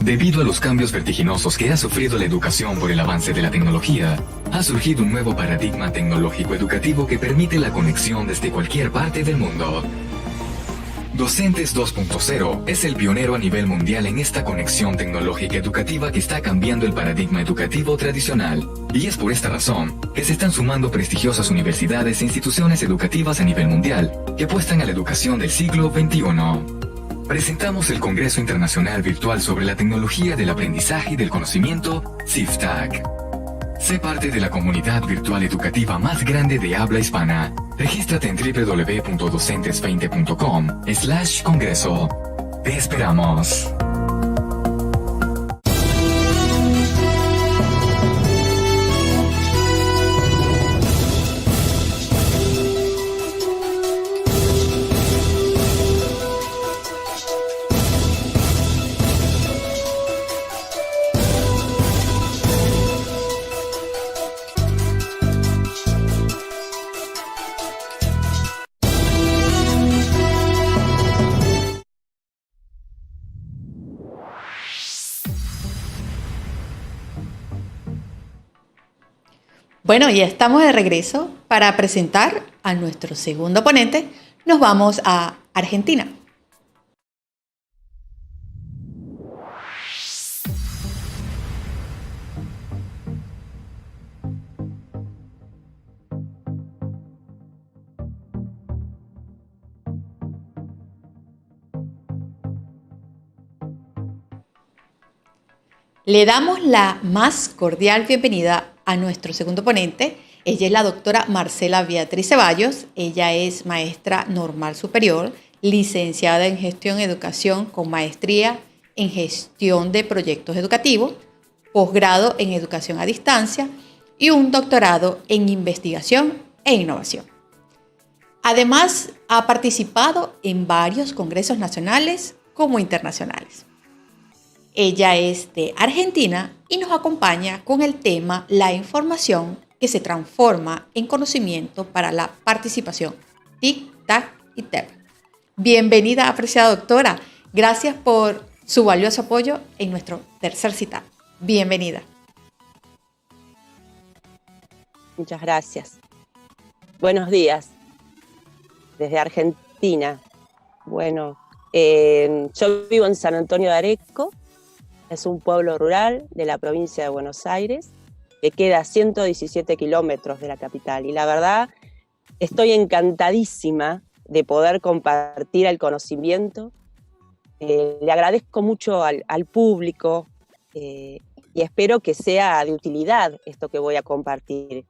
Debido a los cambios vertiginosos que ha sufrido la educación por el avance de la tecnología, ha surgido un nuevo paradigma tecnológico educativo que permite la conexión desde cualquier parte del mundo. Docentes 2.0 es el pionero a nivel mundial en esta conexión tecnológica educativa que está cambiando el paradigma educativo tradicional. Y es por esta razón que se están sumando prestigiosas universidades e instituciones educativas a nivel mundial que apuestan a la educación del siglo XXI. Presentamos el Congreso Internacional Virtual sobre la Tecnología del Aprendizaje y del Conocimiento, CIFTAC. Sé parte de la comunidad virtual educativa más grande de habla hispana. Regístrate en www.docentes20.com/congreso. Te esperamos. Bueno, ya estamos de regreso para presentar a nuestro segundo ponente. Nos vamos a Argentina. Le damos la más cordial bienvenida a nuestro segundo ponente. Ella es la doctora Marcela Beatriz Ceballos. Ella es maestra normal superior, licenciada en gestión y educación con maestría en gestión de proyectos educativos, posgrado en educación a distancia y un doctorado en investigación e innovación. Además, ha participado en varios congresos nacionales como internacionales. Ella es de Argentina y nos acompaña con el tema La información que se transforma en conocimiento para la participación. TIC, TAC y TEP. Bienvenida, apreciada doctora. Gracias por su valioso apoyo en nuestro tercer citado. Bienvenida. Muchas gracias. Buenos días. Desde Argentina. Bueno, yo vivo en San Antonio de Areco. Es un pueblo rural de la provincia de Buenos Aires que queda a 117 kilómetros de la capital. Y la verdad, estoy encantadísima de poder compartir el conocimiento. Le agradezco mucho al público y espero que sea de utilidad esto que voy a compartir.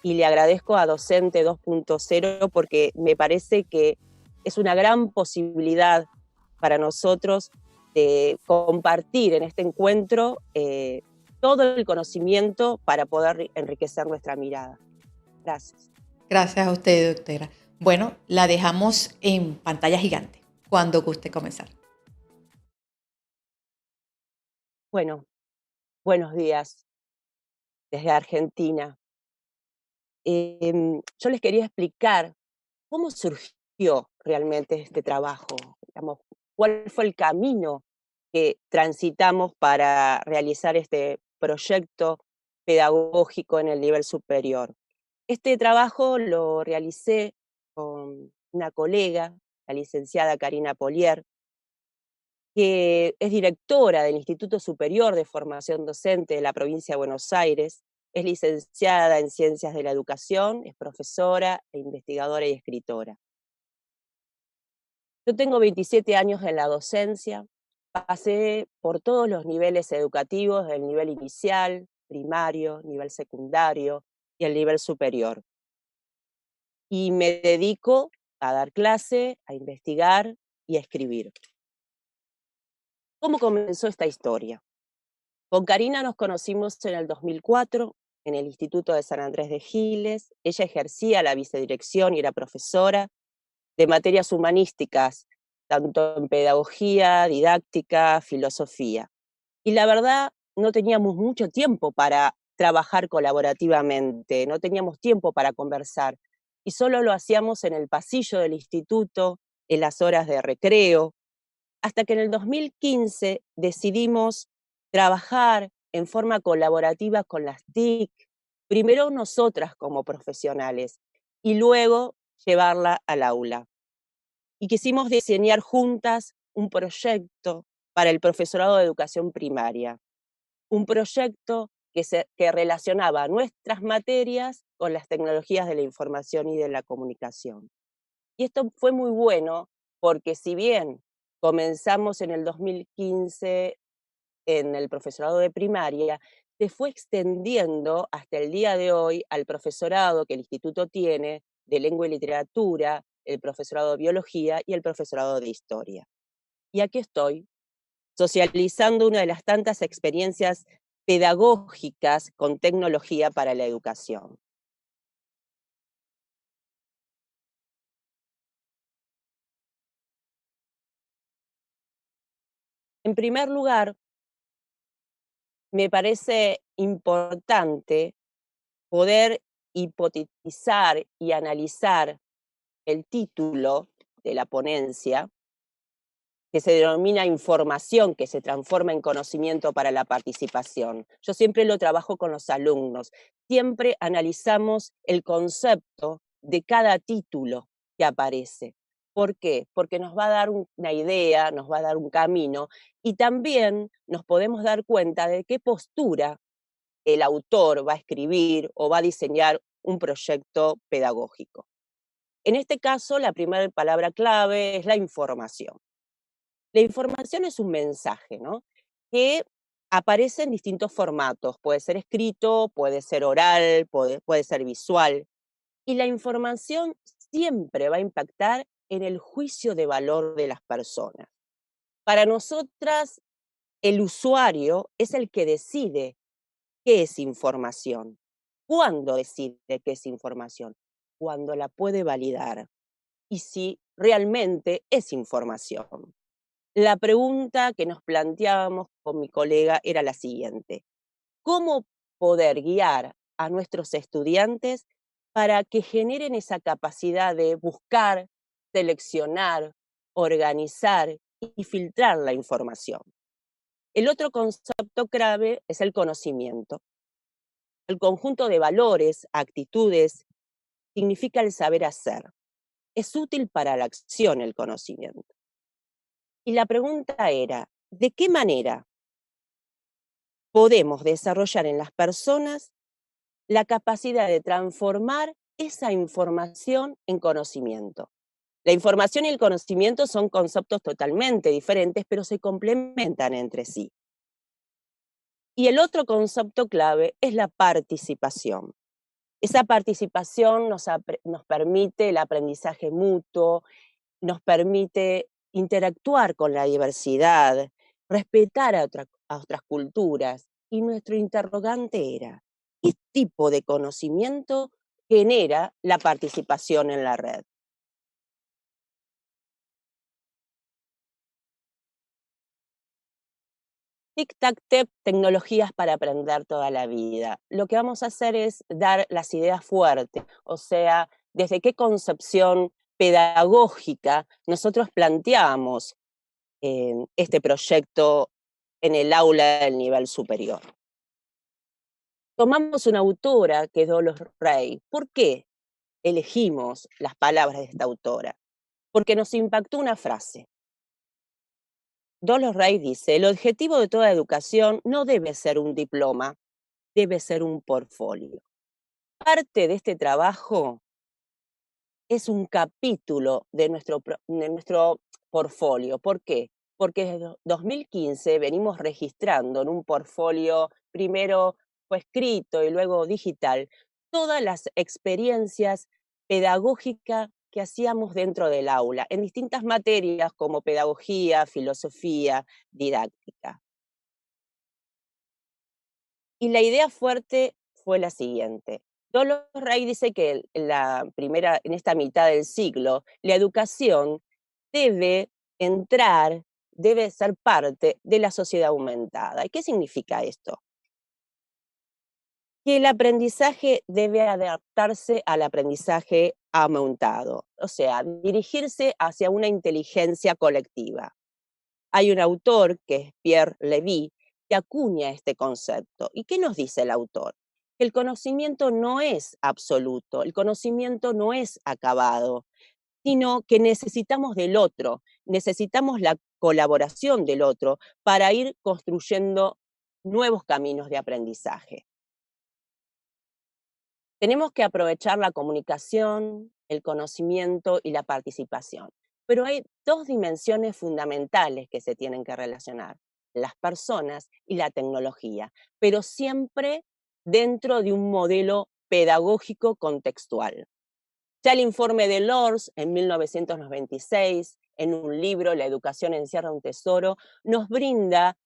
Y le agradezco a Docente 2.0 porque me parece que es una gran posibilidad para nosotros de compartir en este encuentro todo el conocimiento para poder enriquecer nuestra mirada. Gracias. Gracias a usted, doctora. Bueno, la dejamos en pantalla gigante cuando guste comenzar. Bueno, buenos días desde Argentina. Yo les quería explicar cómo surgió realmente este trabajo, digamos, cuál fue el camino que transitamos para realizar este proyecto pedagógico en el nivel superior. Este trabajo lo realicé con una colega, la licenciada Karina Polier, que es directora del Instituto Superior de Formación Docente de la provincia de Buenos Aires, es licenciada en Ciencias de la Educación, es profesora, investigadora y escritora. Yo tengo 27 años en la docencia, pasé por todos los niveles educativos, del nivel inicial, primario, nivel secundario y el nivel superior. Y me dedico a dar clase, a investigar y a escribir. ¿Cómo comenzó esta historia? Con Karina nos conocimos en el 2004 en el Instituto de San Andrés de Giles. Ella ejercía la vicedirección y era profesora de materias humanísticas, tanto en pedagogía, didáctica, filosofía. Y la verdad, no teníamos mucho tiempo para trabajar colaborativamente, no teníamos tiempo para conversar, y solo lo hacíamos en el pasillo del instituto, en las horas de recreo, hasta que en el 2015 decidimos trabajar en forma colaborativa con las TIC, primero nosotras como profesionales y luego llevarla al aula. Y quisimos diseñar juntas un proyecto para el profesorado de educación primaria, un proyecto que relacionaba nuestras materias con las tecnologías de la información y de la comunicación. Y esto fue muy bueno porque si bien comenzamos en el 2015 en el profesorado de primaria, se fue extendiendo hasta el día de hoy al profesorado que el instituto tiene de lengua y literatura, el profesorado de biología y el profesorado de historia. Y aquí estoy, socializando una de las tantas experiencias pedagógicas con tecnología para la educación. En primer lugar, me parece importante poder hipotetizar y analizar el título de la ponencia, que se denomina información, que se transforma en conocimiento para la participación. Yo siempre lo trabajo con los alumnos. Siempre analizamos el concepto de cada título que aparece. ¿Por qué? Porque nos va a dar una idea, nos va a dar un camino y también nos podemos dar cuenta de qué postura el autor va a escribir o va a diseñar un proyecto pedagógico. En este caso, la primera palabra clave es la información. La información es un mensaje, ¿no? Que aparece en distintos formatos. Puede ser escrito, puede ser oral, puede ser visual. Y la información siempre va a impactar en el juicio de valor de las personas. Para nosotras, el usuario es el que decide qué es información. ¿Cuándo decide qué es información? Cuando la puede validar y si realmente es información. La pregunta que nos planteábamos con mi colega era la siguiente: ¿cómo poder guiar a nuestros estudiantes para que generen esa capacidad de buscar, seleccionar, organizar y filtrar la información? El otro concepto clave es el conocimiento. El conjunto de valores, actitudes, significa el saber hacer. Es útil para la acción el conocimiento. Y la pregunta era, ¿de qué manera podemos desarrollar en las personas la capacidad de transformar esa información en conocimiento? La información y el conocimiento son conceptos totalmente diferentes, pero se complementan entre sí. Y el otro concepto clave es la participación. Esa participación nos permite el aprendizaje mutuo, nos permite interactuar con la diversidad, respetar a otras culturas. Y nuestro interrogante era, ¿qué tipo de conocimiento genera la participación en la red? Tic-tac-tec, tecnologías para aprender toda la vida. Lo que vamos a hacer es dar las ideas fuertes, o sea, desde qué concepción pedagógica nosotros planteamos este proyecto en el aula del nivel superior. Tomamos una autora que es Dolores Rey. ¿Por qué elegimos las palabras de esta autora? Porque nos impactó una frase. Dolores Rey dice, el objetivo de toda educación no debe ser un diploma, debe ser un portfolio. Parte de este trabajo es un capítulo de nuestro portfolio. ¿Por qué? Porque desde 2015 venimos registrando en un portfolio, primero fue escrito y luego digital, todas las experiencias pedagógicas que hacíamos dentro del aula, en distintas materias como pedagogía, filosofía, didáctica. Y la idea fuerte fue la siguiente. Dolores Rey dice que en esta mitad del siglo, la educación debe entrar, debe ser parte de la sociedad aumentada. ¿Y qué significa esto? Que el aprendizaje debe adaptarse al aprendizaje aumentado, o sea, dirigirse hacia una inteligencia colectiva. Hay un autor, que es Pierre Levy, que acuña este concepto. ¿Y qué nos dice el autor? El conocimiento no es absoluto, el conocimiento no es acabado, sino que necesitamos del otro, necesitamos la colaboración del otro para ir construyendo nuevos caminos de aprendizaje. Tenemos que aprovechar la comunicación, el conocimiento y la participación. Pero hay dos dimensiones fundamentales que se tienen que relacionar: las personas y la tecnología, pero siempre dentro de un modelo pedagógico contextual. Ya el informe de Lors en 1996, en un libro, La educación encierra un tesoro, nos brinda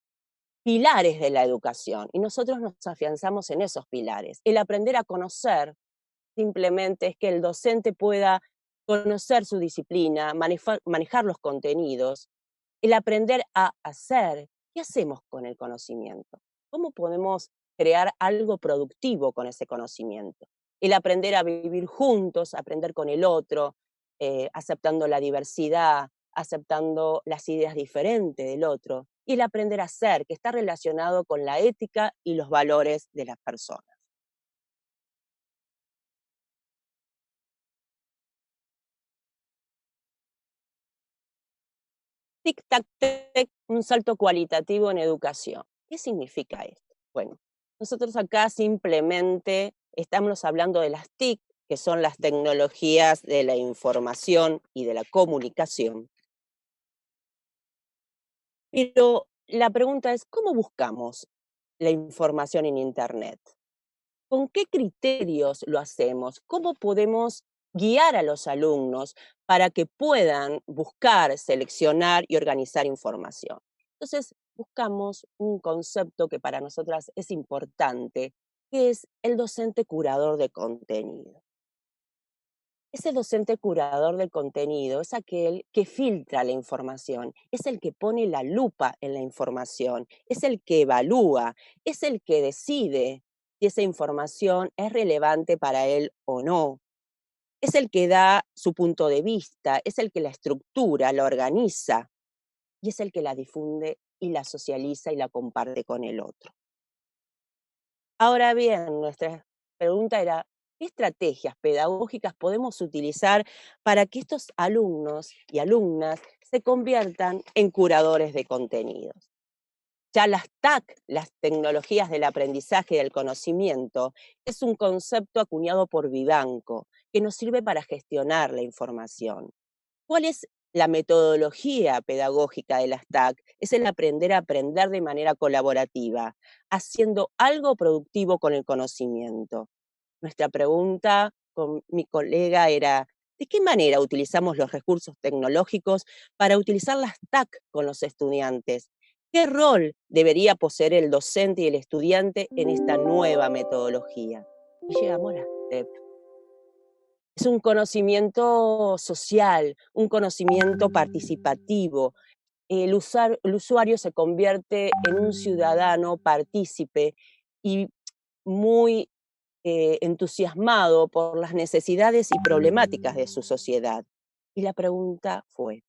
pilares de la educación y nosotros nos afianzamos en esos pilares. El aprender a conocer simplemente es que el docente pueda conocer su disciplina, manejar los contenidos, el aprender a hacer. ¿Qué hacemos con el conocimiento? ¿Cómo podemos crear algo productivo con ese conocimiento? El aprender a vivir juntos, aprender con el otro, aceptando la diversidad, aceptando las ideas diferentes del otro, y el aprender a hacer, que está relacionado con la ética y los valores de las personas. Tic-tac-tec, un salto cualitativo en educación. ¿Qué significa esto? Bueno, nosotros acá simplemente estamos hablando de las TIC, que son las tecnologías de la información y de la comunicación. Pero la pregunta es, ¿cómo buscamos la información en Internet? ¿Con qué criterios lo hacemos? ¿Cómo podemos guiar a los alumnos para que puedan buscar, seleccionar y organizar información? Entonces, buscamos un concepto que para nosotras es importante, que es el docente curador de contenido. Ese docente curador del contenido es aquel que filtra la información, es el que pone la lupa en la información, es el que evalúa, es el que decide si esa información es relevante para él o no. Es el que da su punto de vista, es el que la estructura, la organiza y es el que la difunde y la socializa y la comparte con el otro. Ahora bien, nuestra pregunta era, ¿qué estrategias pedagógicas podemos utilizar para que estos alumnos y alumnas se conviertan en curadores de contenidos? Ya las TAC, las tecnologías del aprendizaje y del conocimiento, es un concepto acuñado por Vivanco que nos sirve para gestionar la información. ¿Cuál es la metodología pedagógica de las TAC? Es el aprender a aprender de manera colaborativa, haciendo algo productivo con el conocimiento. Nuestra pregunta con mi colega era, ¿de qué manera utilizamos los recursos tecnológicos para utilizar las TAC con los estudiantes? ¿Qué rol debería poseer el docente y el estudiante en esta nueva metodología? Y llegamos a las TEP. Es un conocimiento social, un conocimiento participativo. El usuario se convierte en un ciudadano partícipe y muy entusiasmado por las necesidades y problemáticas de su sociedad. Y la pregunta fue,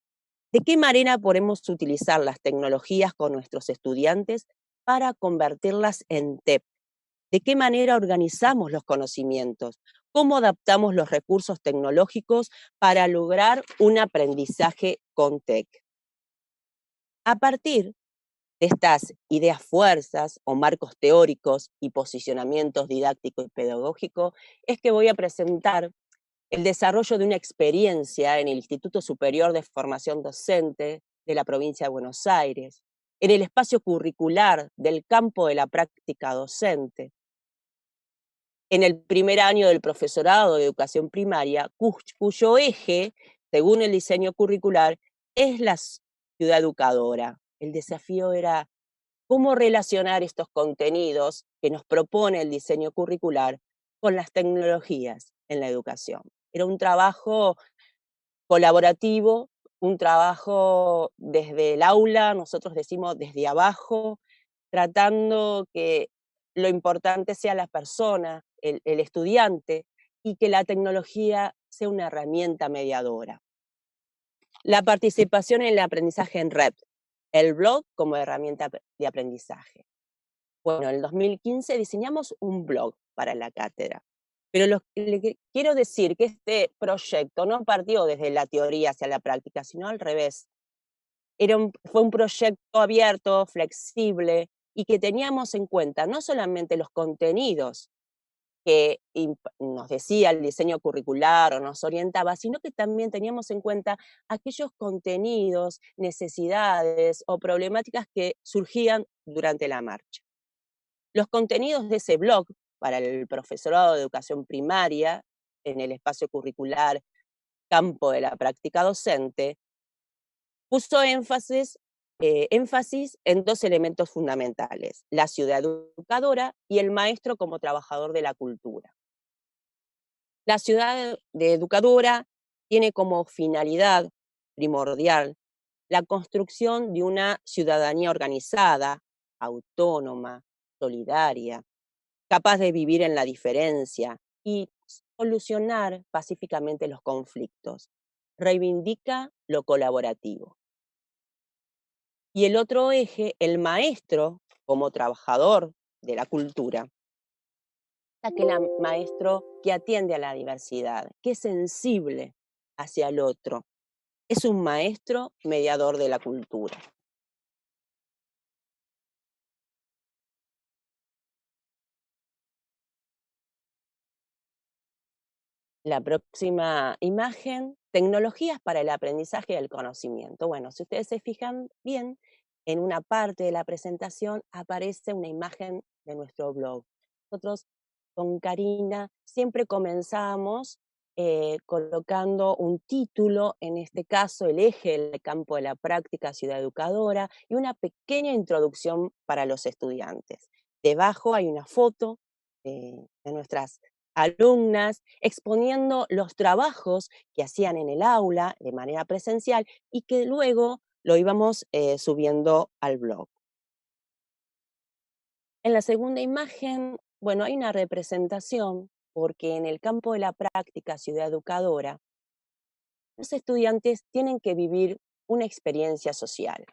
¿de qué manera podemos utilizar las tecnologías con nuestros estudiantes para convertirlas en TEP? ¿De qué manera organizamos los conocimientos? ¿Cómo adaptamos los recursos tecnológicos para lograr un aprendizaje con TEC? A partir de estas ideas fuerzas o marcos teóricos y posicionamientos didáctico y pedagógico, es que voy a presentar el desarrollo de una experiencia en el Instituto Superior de Formación Docente de la provincia de Buenos Aires, en el espacio curricular del campo de la práctica docente, en el primer año del profesorado de educación primaria, cuyo eje, según el diseño curricular, es la ciudad educadora. El desafío era cómo relacionar estos contenidos que nos propone el diseño curricular con las tecnologías en la educación. Era un trabajo colaborativo, un trabajo desde el aula, nosotros decimos desde abajo, tratando que lo importante sea la persona, el estudiante, y que la tecnología sea una herramienta mediadora. La participación en el aprendizaje en red, el blog como herramienta de aprendizaje. Bueno, en el 2015 diseñamos un blog para la cátedra. Pero lo que quiero decir que este proyecto no partió desde la teoría hacia la práctica, sino al revés. Fue un proyecto abierto, flexible y que teníamos en cuenta no solamente los contenidos que nos decía el diseño curricular o nos orientaba, sino que también teníamos en cuenta aquellos contenidos, necesidades o problemáticas que surgían durante la marcha. Los contenidos de ese blog para el profesorado de educación primaria en el espacio curricular campo de la práctica docente puso énfasis en dos elementos fundamentales: la ciudad educadora y el maestro como trabajador de la cultura. La ciudad educadora tiene como finalidad primordial la construcción de una ciudadanía organizada, autónoma, solidaria, capaz de vivir en la diferencia y solucionar pacíficamente los conflictos. Reivindica lo colaborativo. Y el otro eje, el maestro como trabajador de la cultura, aquel maestro que atiende a la diversidad, que es sensible hacia el otro, es un maestro mediador de la cultura. La próxima imagen, tecnologías para el aprendizaje del conocimiento. Bueno, si ustedes se fijan bien, en una parte de la presentación aparece una imagen de nuestro blog. Nosotros con Karina siempre comenzamos colocando un título, en este caso el eje del campo de la práctica ciudad educadora, y una pequeña introducción para los estudiantes. Debajo hay una foto de nuestras alumnas exponiendo los trabajos que hacían en el aula de manera presencial y que luego lo íbamos subiendo al blog. En la segunda imagen, bueno, hay una representación porque en el campo de la práctica ciudad educadora, los estudiantes tienen que vivir una experiencia social.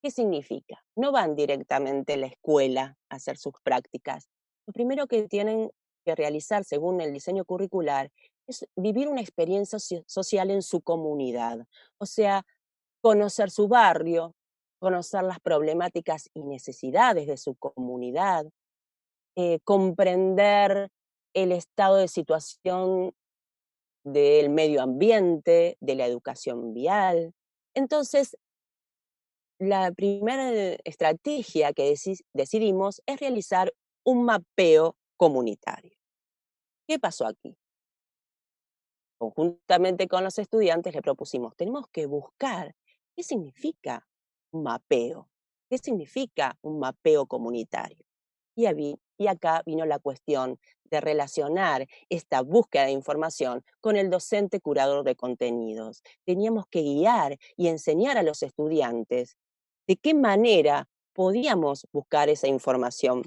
¿Qué significa? No van directamente a la escuela a hacer sus prácticas. Lo primero que tienen que realizar, según el diseño curricular, es vivir una experiencia social en su comunidad. O sea, conocer su barrio, conocer las problemáticas y necesidades de su comunidad, comprender el estado de situación del medio ambiente, de la educación vial. Entonces, la primera estrategia que decidimos es realizar un mapeo comunitario. ¿Qué pasó aquí? Conjuntamente con los estudiantes le propusimos, tenemos que buscar qué significa un mapeo, qué significa un mapeo comunitario. Y acá vino la cuestión de relacionar esta búsqueda de información con el docente curador de contenidos. Teníamos que guiar y enseñar a los estudiantes de qué manera podíamos buscar esa información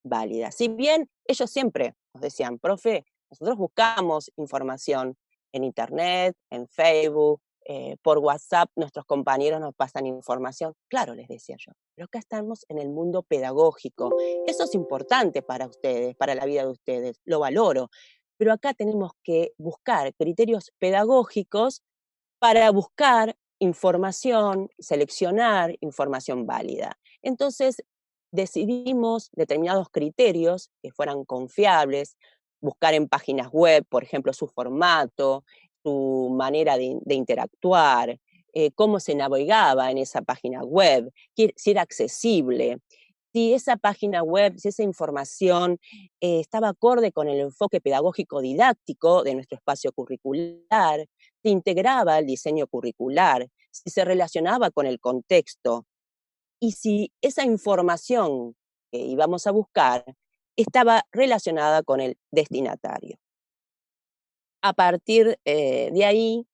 válida. Si bien ellos siempre nos decían, profe, nosotros buscamos información en internet, en Facebook, por WhatsApp, nuestros compañeros nos pasan información. Claro, les decía yo, pero acá estamos en el mundo pedagógico. Eso es importante para ustedes, para la vida de ustedes, lo valoro. Pero acá tenemos que buscar criterios pedagógicos para buscar información, seleccionar información válida. Entonces, decidimos determinados criterios que fueran confiables, buscar en páginas web, por ejemplo, su formato, su manera de interactuar, cómo se navegaba en esa página web, si era accesible, si esa página web, si esa información estaba acorde con el enfoque pedagógico didáctico de nuestro espacio curricular, si integraba el diseño curricular, si se relacionaba con el contexto y si esa información que íbamos a buscar estaba relacionada con el destinatario. A partir de ahí,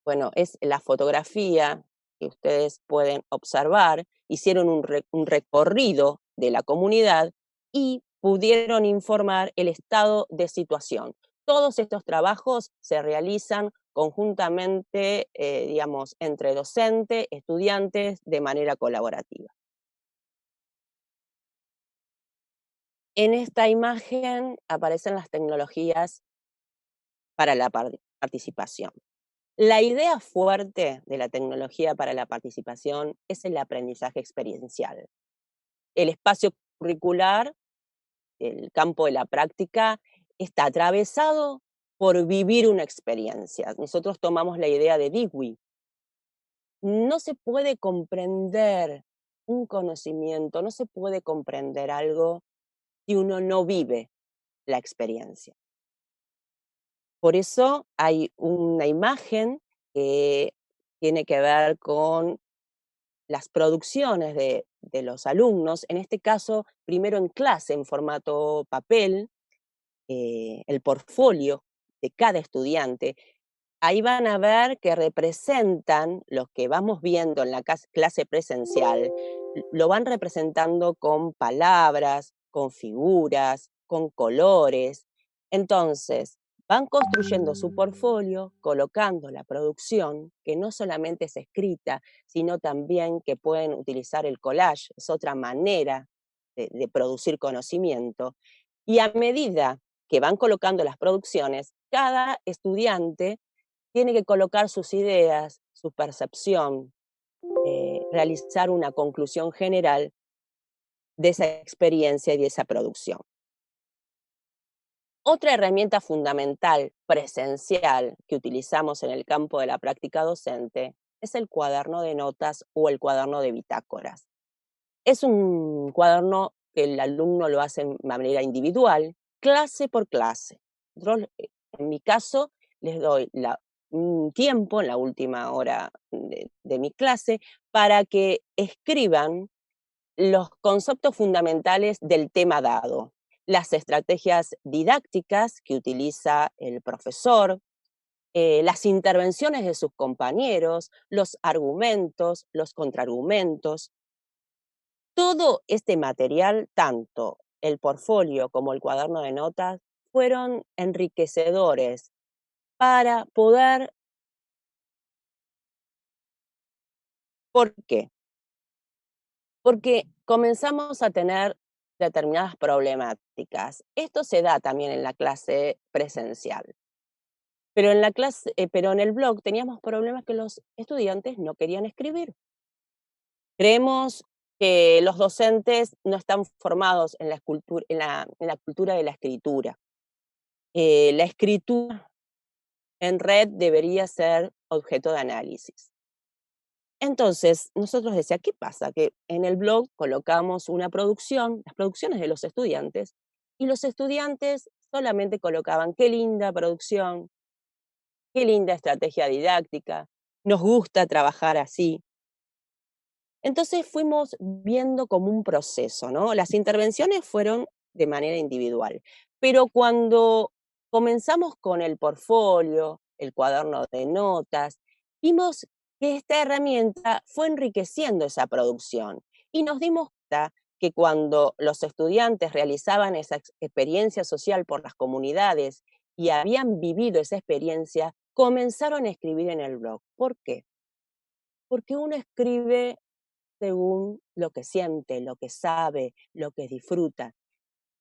bueno, es la fotografía que ustedes pueden observar, hicieron un recorrido de la comunidad y pudieron informar el estado de situación. Todos estos trabajos se realizan conjuntamente, digamos, entre docente, estudiantes, de manera colaborativa. En esta imagen aparecen las tecnologías para la participación. La idea fuerte de la tecnología para la participación es el aprendizaje experiencial. El espacio curricular, el campo de la práctica, está atravesado por vivir una experiencia. Nosotros tomamos la idea de Dewey. No se puede comprender un conocimiento, no se puede comprender algo si uno no vive la experiencia. Por eso hay una imagen que tiene que ver con las producciones de los alumnos, en este caso, primero en clase, en formato papel, el portfolio de cada estudiante. Ahí van a ver que representan lo que vamos viendo en la clase presencial, lo van representando con palabras, con figuras, con colores. Entonces, van construyendo su portfolio, colocando la producción, que no solamente es escrita, sino también que pueden utilizar el collage, es otra manera de producir conocimiento. Y a medida que van colocando las producciones, cada estudiante tiene que colocar sus ideas, su percepción, realizar una conclusión general de esa experiencia y de esa producción. Otra herramienta fundamental presencial que utilizamos en el campo de la práctica docente es el cuaderno de notas o el cuaderno de bitácoras. Es un cuaderno que el alumno lo hace de manera individual, clase por clase. En mi caso, les doy un tiempo en la última hora de mi clase para que escriban los conceptos fundamentales del tema dado, las estrategias didácticas que utiliza el profesor, las intervenciones de sus compañeros, los argumentos, los contraargumentos. Todo este material, tanto el portfolio como el cuaderno de notas, fueron enriquecedores para poder. ¿Por qué? Porque comenzamos a tener determinadas problemáticas. Esto se da también en la clase presencial. Pero pero en el blog teníamos problemas que los estudiantes no querían escribir. Creemos que los docentes no están formados en la cultura de la escritura. La escritura en red debería ser objeto de análisis. Entonces, nosotros decíamos, ¿qué pasa? Que en el blog colocamos una producción, las producciones de los estudiantes, y los estudiantes solamente colocaban qué linda producción, qué linda estrategia didáctica, nos gusta trabajar así. Entonces fuimos viendo como un proceso, ¿no? Las intervenciones fueron de manera individual, pero cuando comenzamos con el portfolio, el cuaderno de notas, vimos que esta herramienta fue enriqueciendo esa producción y nos dimos cuenta que cuando los estudiantes realizaban esa experiencia social por las comunidades y habían vivido esa experiencia, comenzaron a escribir en el blog. ¿Por qué? Porque uno escribe según lo que siente, lo que sabe, lo que disfruta.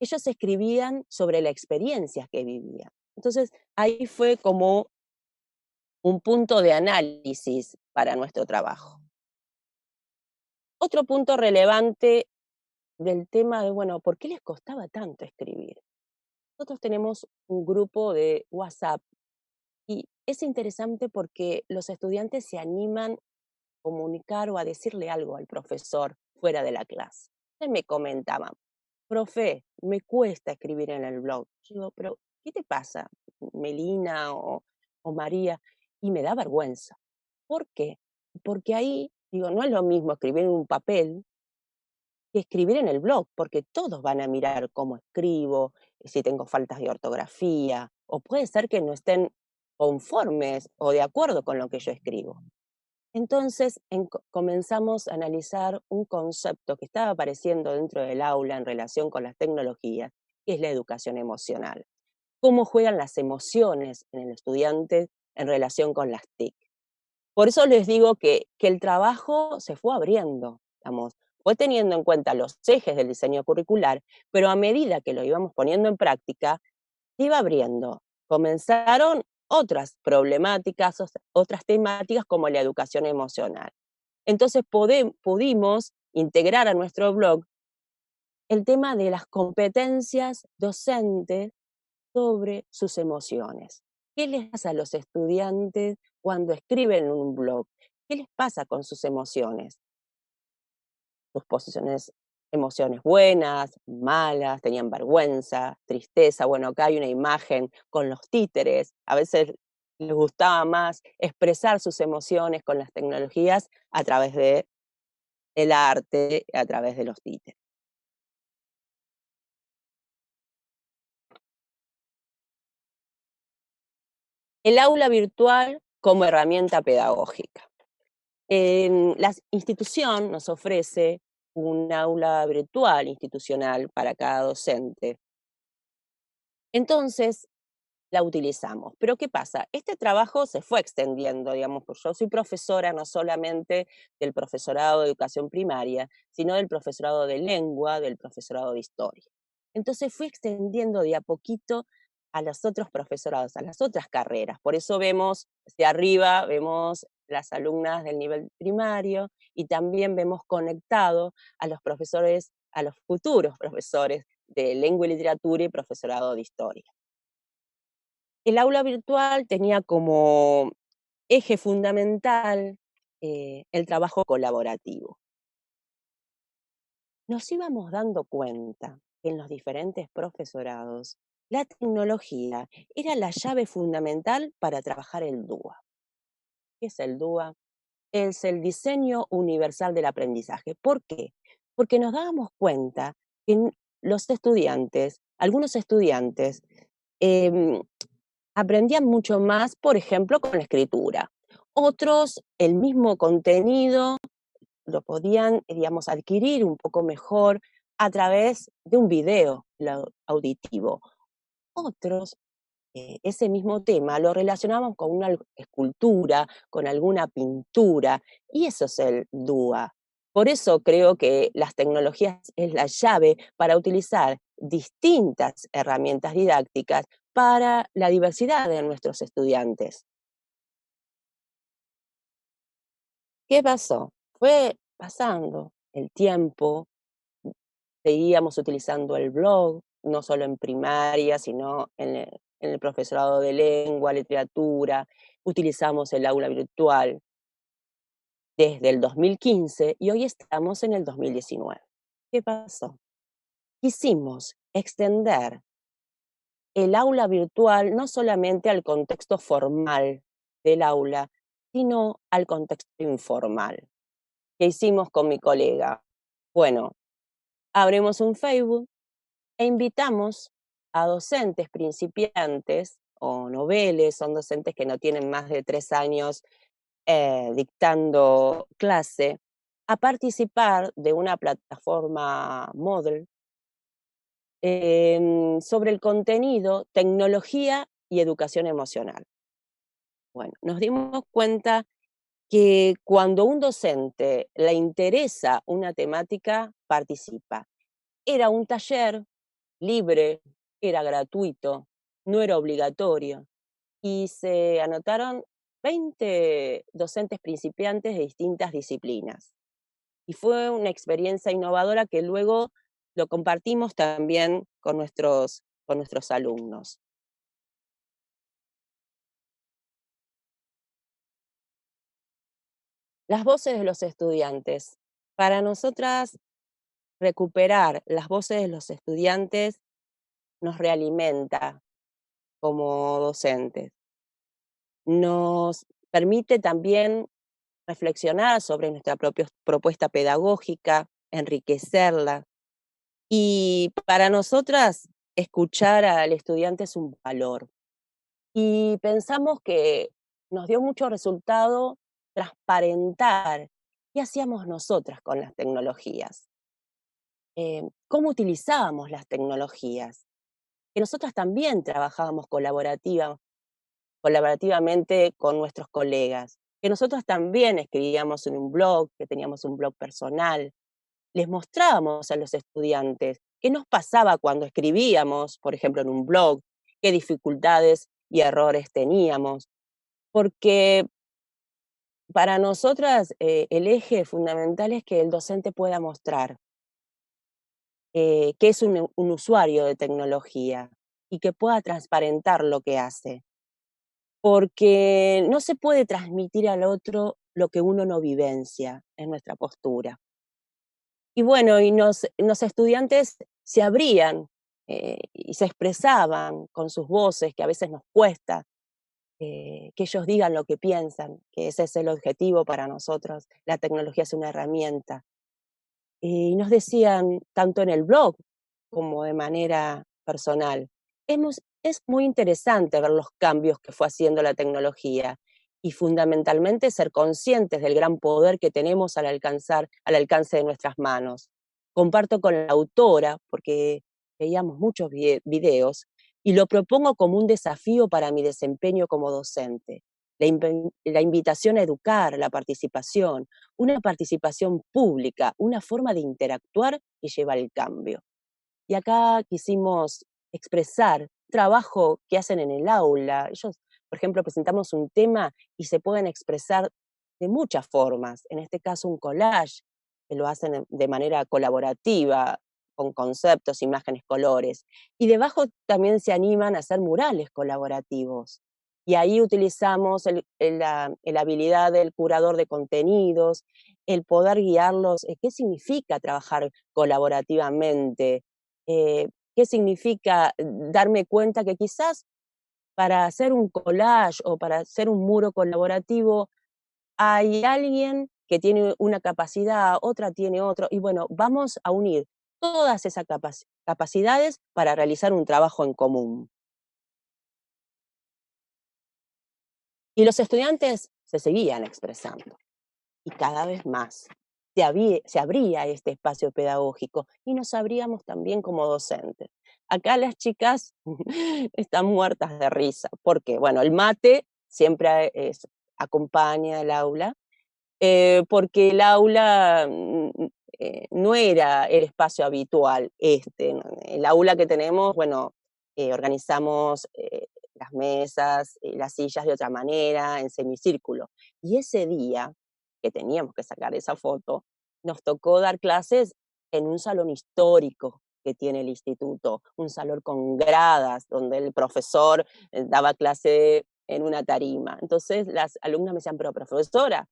Ellos escribían sobre la experiencia que vivían. Entonces, ahí fue como un punto de análisis para nuestro trabajo. Otro punto relevante del tema de, bueno, ¿por qué les costaba tanto escribir? Nosotros tenemos un grupo de WhatsApp y es interesante porque los estudiantes se animan a comunicar o a decirle algo al profesor fuera de la clase. Entonces me comentaban, profe, me cuesta escribir en el blog. Yo digo, pero ¿qué te pasa, Melina o María? Y me da vergüenza. ¿Por qué? Porque ahí, digo, no es lo mismo escribir en un papel que escribir en el blog, porque todos van a mirar cómo escribo, si tengo faltas de ortografía, o puede ser que no estén conformes o de acuerdo con lo que yo escribo. Entonces comenzamos a analizar un concepto que estaba apareciendo dentro del aula en relación con las tecnologías, que es la educación emocional. Cómo juegan las emociones en el estudiante en relación con las TIC. Por eso les digo que el trabajo se fue abriendo, digamos, fue teniendo en cuenta los ejes del diseño curricular, pero a medida que lo íbamos poniendo en práctica, se iba abriendo. Comenzaron otras problemáticas, otras temáticas como la educación emocional. Entonces pudimos integrar a nuestro blog el tema de las competencias docentes sobre sus emociones. ¿Qué les pasa a los estudiantes cuando escriben un blog? ¿Qué les pasa con sus emociones? Sus posiciones, emociones buenas, malas, tenían vergüenza, tristeza. Bueno, acá hay una imagen con los títeres. A veces les gustaba más expresar sus emociones con las tecnologías a través de el arte, a través de los títeres. El aula virtual como herramienta pedagógica. La institución nos ofrece un aula virtual institucional para cada docente. Entonces, la utilizamos. Pero ¿qué pasa? Este trabajo se fue extendiendo, digamos, porque yo soy profesora no solamente del profesorado de educación primaria, sino del profesorado de lengua, del profesorado de historia. Entonces fui extendiendo de a poquito a los otros profesorados, a las otras carreras. Por eso vemos, hacia arriba, vemos las alumnas del nivel primario y también vemos conectado a los profesores, a los futuros profesores de lengua y literatura y profesorado de historia. El aula virtual tenía como eje fundamental el trabajo colaborativo. Nos íbamos dando cuenta que en los diferentes profesorados la tecnología era la llave fundamental para trabajar el DUA. ¿Qué es el DUA? Es el diseño universal del aprendizaje. ¿Por qué? Porque nos dábamos cuenta que los estudiantes, algunos estudiantes, aprendían mucho más, por ejemplo, con la escritura. Otros, el mismo contenido lo podían, digamos, adquirir un poco mejor a través de un video auditivo. Otros, ese mismo tema lo relacionaban con una escultura, con alguna pintura, y eso es el DUA. Por eso creo que las tecnologías es la llave para utilizar distintas herramientas didácticas para la diversidad de nuestros estudiantes. ¿Qué pasó? Fue pasando el tiempo, seguíamos utilizando el blog, no solo en primaria, sino en el profesorado de lengua, literatura, utilizamos el aula virtual desde el 2015 y hoy estamos en el 2019. ¿Qué pasó? Quisimos extender el aula virtual no solamente al contexto formal del aula, sino al contexto informal. ¿Qué hicimos con mi colega? Bueno, abrimos un Facebook e invitamos a docentes principiantes o noveles, son docentes que no tienen más de 3 años dictando clase, a participar de una plataforma Moodle sobre el contenido, tecnología y educación emocional. Bueno, nos dimos cuenta que cuando un docente le interesa una temática, participa. Era un taller libre, era gratuito, no era obligatorio, y se anotaron 20 docentes principiantes de distintas disciplinas. Y fue una experiencia innovadora que luego lo compartimos también con nuestros alumnos. Las voces de los estudiantes. Para nosotras, recuperar las voces de los estudiantes nos realimenta como docentes. Nos permite también reflexionar sobre nuestra propia propuesta pedagógica, enriquecerla. Y para nosotras, escuchar al estudiante es un valor. Y pensamos que nos dio mucho resultado transparentar qué hacíamos nosotras con las tecnologías, cómo utilizábamos las tecnologías, que nosotras también trabajábamos colaborativamente con nuestros colegas, que nosotros también escribíamos en un blog, que teníamos un blog personal, les mostrábamos a los estudiantes qué nos pasaba cuando escribíamos, por ejemplo, en un blog, qué dificultades y errores teníamos, porque para nosotras el eje fundamental es que el docente pueda mostrar que es un usuario de tecnología y que pueda transparentar lo que hace, porque no se puede transmitir al otro lo que uno no vivencia, es nuestra postura. Y bueno, los estudiantes se abrían y se expresaban con sus voces, que a veces nos cuesta, que ellos digan lo que piensan, que ese es el objetivo para nosotros. La tecnología es una herramienta. Y nos decían, tanto en el blog como de manera personal, es muy interesante ver los cambios que fue haciendo la tecnología y fundamentalmente ser conscientes del gran poder que tenemos al alcance de nuestras manos. Comparto con la autora, porque veíamos muchos videos, y lo propongo como un desafío para mi desempeño como docente. La invitación a educar, la participación, una participación pública, una forma de interactuar que lleva al cambio. Y acá quisimos expresar trabajo que hacen en el aula. Ellos, por ejemplo, presentamos un tema y se pueden expresar de muchas formas. En este caso, un collage, que lo hacen de manera colaborativa, con conceptos, imágenes, colores. Y debajo también se animan a hacer murales colaborativos. Y ahí utilizamos la habilidad del curador de contenidos, el poder guiarlos, qué significa trabajar colaborativamente, qué significa darme cuenta que quizás para hacer un collage o para hacer un muro colaborativo hay alguien que tiene una capacidad, otra tiene otro, y bueno, vamos a unir todas esas capacidades para realizar un trabajo en común. Y los estudiantes se seguían expresando, y cada vez más. Se abría este espacio pedagógico y nos abríamos también como docentes. Acá las chicas están muertas de risa, porque bueno, el mate siempre acompaña el aula, porque el aula no era el espacio habitual ¿no? El aula que tenemos, bueno, organizamos las mesas, las sillas de otra manera, en semicírculo. Y ese día, que teníamos que sacar esa foto, nos tocó dar clases en un salón histórico que tiene el instituto, un salón con gradas, donde el profesor daba clase en una tarima. Entonces las alumnas me decían, pero profesora,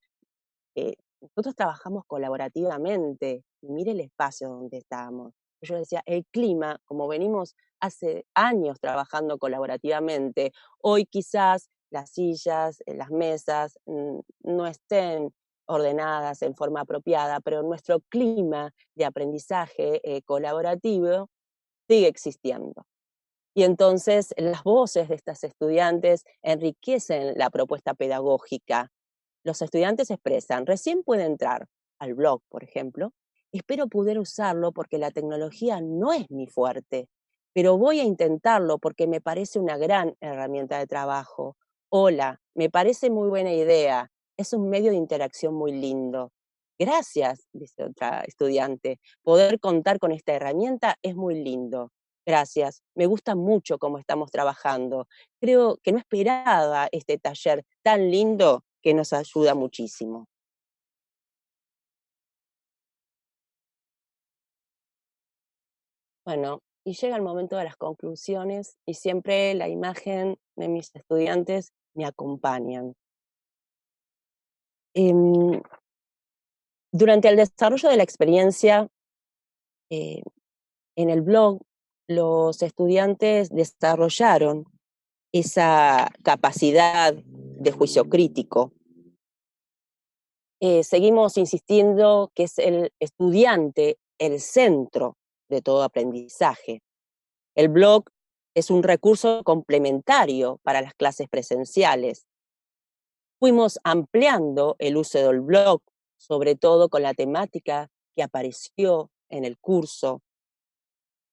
nosotros trabajamos colaborativamente, y mire el espacio donde estamos. Yo decía, el clima, como venimos hace años trabajando colaborativamente, hoy quizás las sillas, las mesas no estén ordenadas en forma apropiada, pero nuestro clima de aprendizaje colaborativo sigue existiendo. Y entonces las voces de estas estudiantes enriquecen la propuesta pedagógica. Los estudiantes expresan, recién puede entrar al blog, por ejemplo, espero poder usarlo porque la tecnología no es mi fuerte, pero voy a intentarlo porque me parece una gran herramienta de trabajo. Hola, me parece muy buena idea, es un medio de interacción muy lindo. Gracias, dice otra estudiante, poder contar con esta herramienta es muy lindo. Gracias, me gusta mucho cómo estamos trabajando. Creo que no esperaba este taller tan lindo que nos ayuda muchísimo. Bueno, y llega el momento de las conclusiones y siempre la imagen de mis estudiantes me acompañan. Em, Durante el desarrollo de la experiencia eh, en el blog, los estudiantes desarrollaron esa capacidad de juicio crítico. Seguimos insistiendo que es el estudiante el centro de todo aprendizaje. El blog es un recurso complementario para las clases presenciales. Fuimos ampliando el uso del blog, sobre todo con la temática que apareció en el curso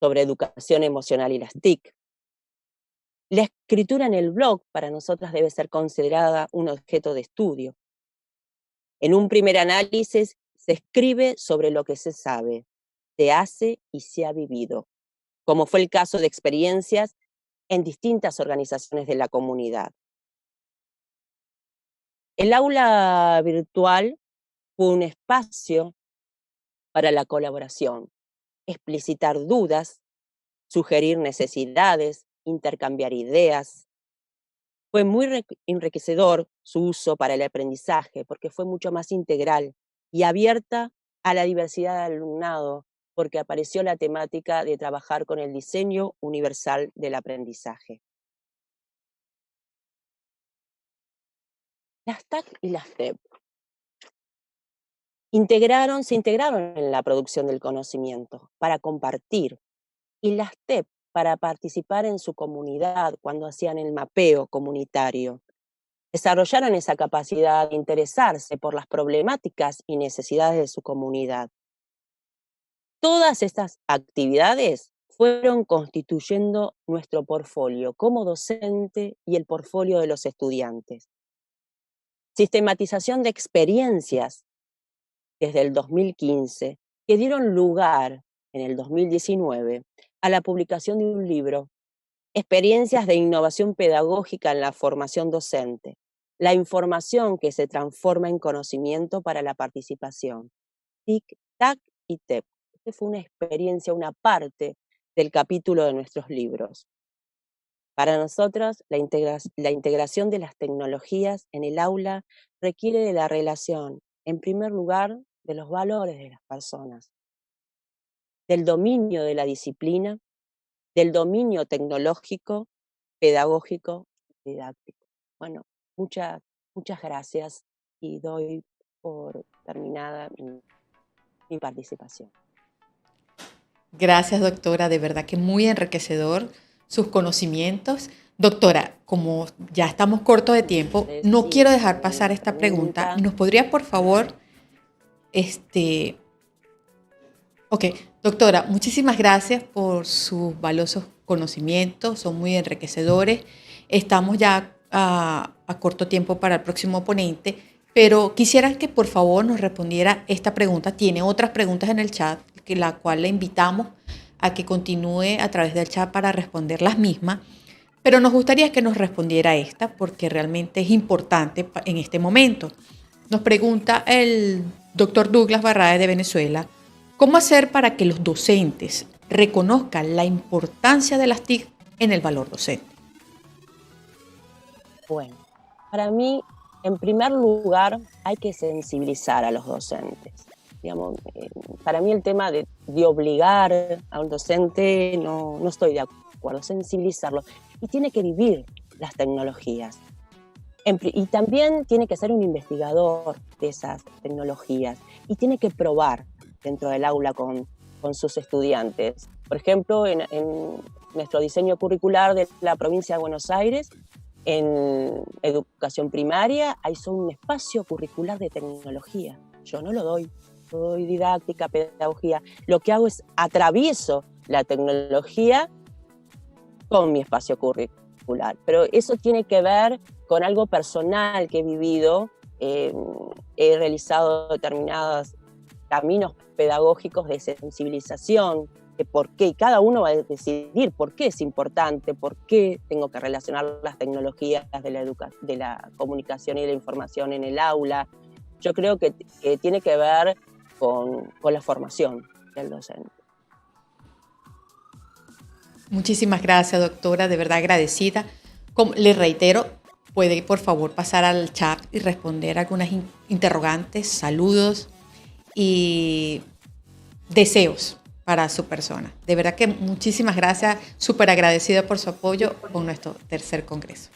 sobre educación emocional y las TIC. La escritura en el blog para nosotras debe ser considerada un objeto de estudio. En un primer análisis Se escribe sobre lo que se sabe, se hace y se ha vivido, como fue el caso de experiencias en distintas organizaciones de la comunidad. El aula virtual fue un espacio para la colaboración, explicitar dudas, sugerir necesidades, intercambiar ideas. Fue muy enriquecedor su uso para el aprendizaje porque fue mucho más integral y abierta a la diversidad del alumnado, porque apareció la temática de trabajar con el diseño universal del aprendizaje. Las TAC y las TEP se integraron en la producción del conocimiento para compartir, y las TEP para participar en su comunidad cuando hacían el mapeo comunitario. Desarrollaron esa capacidad de interesarse por las problemáticas y necesidades de su comunidad. Todas estas actividades fueron constituyendo nuestro portfolio como docente y el portfolio de los estudiantes. Sistematización de experiencias desde el 2015 que dieron lugar en el 2019 a la publicación de un libro, Experiencias de innovación pedagógica en la formación docente, la información que se transforma en conocimiento para la participación. TIC, TAC y TEP. Esta fue una experiencia, una parte del capítulo de nuestros libros. Para nosotros, la integración de las tecnologías en el aula requiere de la relación, en primer lugar, de los valores de las personas, del dominio de la disciplina, del dominio tecnológico, pedagógico y didáctico. Bueno, muchas gracias y doy por terminada mi participación. Gracias, doctora, de verdad que muy enriquecedor sus conocimientos. Doctora, como ya estamos cortos de tiempo, no quiero dejar pasar esta pregunta. ¿Nos podría, por favor, Ok, doctora, muchísimas gracias por sus valiosos conocimientos, son muy enriquecedores. Estamos ya a corto tiempo para el próximo ponente, pero quisiera que por favor nos respondiera esta pregunta. Tiene otras preguntas en el chat, la cual le invitamos a que continúe a través del chat para responder las mismas, pero nos gustaría que nos respondiera esta porque realmente es importante en este momento. Nos pregunta el doctor Douglas Barraez de Venezuela: ¿cómo hacer para que los docentes reconozcan la importancia de las TIC en el valor docente? Bueno, para mí, en primer lugar, hay que sensibilizar a los docentes. Digamos, para mí el tema de obligar a un docente no estoy de acuerdo, sensibilizarlo. Y tiene que vivir las tecnologías. Y también tiene que ser un investigador de esas tecnologías y tiene que probar dentro del aula con sus estudiantes. Por ejemplo, en nuestro diseño curricular de la provincia de Buenos Aires, en educación primaria, hay un espacio curricular de tecnología. Yo no lo doy didáctica, pedagogía. Lo que hago es atravieso la tecnología con mi espacio curricular. Pero eso tiene que ver con algo personal que he vivido. He realizado determinados caminos pedagógicos de sensibilización, de por qué, y cada uno va a decidir por qué es importante, por qué tengo que relacionar las tecnologías de la comunicación y de la información en el aula. Yo creo que tiene que ver con la formación del docente. Muchísimas gracias, doctora, de verdad agradecida. Le reitero, puede por favor pasar al chat y responder algunas interrogantes, saludos y deseos para su persona. De verdad que muchísimas gracias, súper agradecida por su apoyo con nuestro tercer congreso.